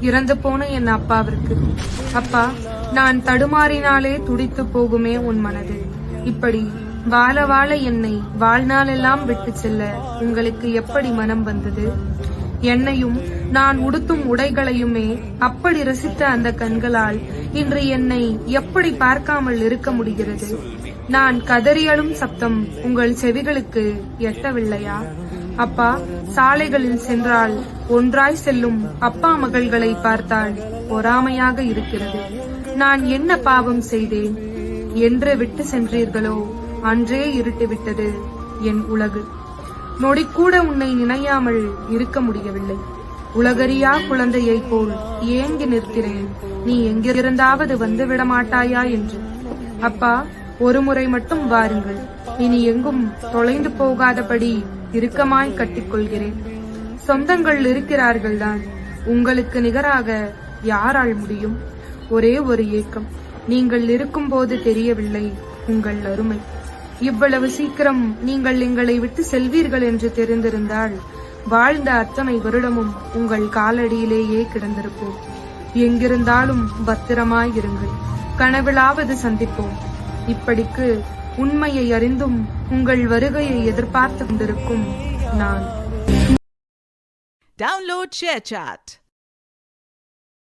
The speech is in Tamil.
இறந்து போன என் அப்பாவிற்கு. அப்பா, நான் தடுமாறினாலே துடித்து போகுமே உன் மனது. இப்படி வாழ வாழ என்னை வாழ்நாளெல்லாம் விட்டு செல்ல உங்களுக்கு எப்படி மனம் வந்தது? என்னையும் நான் உடுத்தும் உடைகளையுமே அப்படி ரசித்த அந்த கண்களால் இன்று என்னை எப்படி பார்க்காமல் இருக்க முடிகிறது? நான் கதறியலும் சப்தம் உங்கள் செவிகளுக்கு எட்டவில்லையா? அப்பா, சாலைகளில் சென்றால் ஒன்றாய் செல்லும் அப்பா மகள்களை பார்த்தால் பொறாமையாக இருக்கிறது. நான் என்ன பாவம் செய்தேன்? என்று விட்டு சென்றீர்களோ அன்றே இருட்டுவிட்டது என் உலகு. நொடிக்கூட உன்னை நினையாமல் இருக்க முடியவில்லை. உலகறியா குழந்தையை போல் ஏங்கி நிற்கிறேன், நீ எங்கிருந்தாவது வந்துவிட மாட்டாயா என்று. அப்பா, ஒரு முறை மட்டும் வாருங்கள். இனி எங்கும் தொலைந்து போகாதபடி இறுக்கமாய் கட்டிக்கொள்கிறேன். சொந்தங்கள் இருக்கிறார்கள் தான், உங்களுக்கு நிகராக யாரால் முடியும்? ஒரே ஒரு ஏக்கம், நீங்கள் இருக்கும்போது தெரியவில்லை உங்கள் அருமை. இவ்வளவு சீக்கிரம் நீங்கள் எங்களை விட்டு செல்வீர்கள் என்று தெரிந்திருந்தால் வாழ்ந்த அத்தனை வருடமும் உங்கள் காலடியிலேயே கிடந்திருப்போம். எங்கிருந்தாலும் பத்திரமாயிருங்கள், கனவிலாவது சந்திப்போம். இப்படிக்கு உண்மையை அறிந்தும் உங்கள் வருகையை எதிர்பார்த்து கொண்டிருக்கும் நான். Download ShareChat.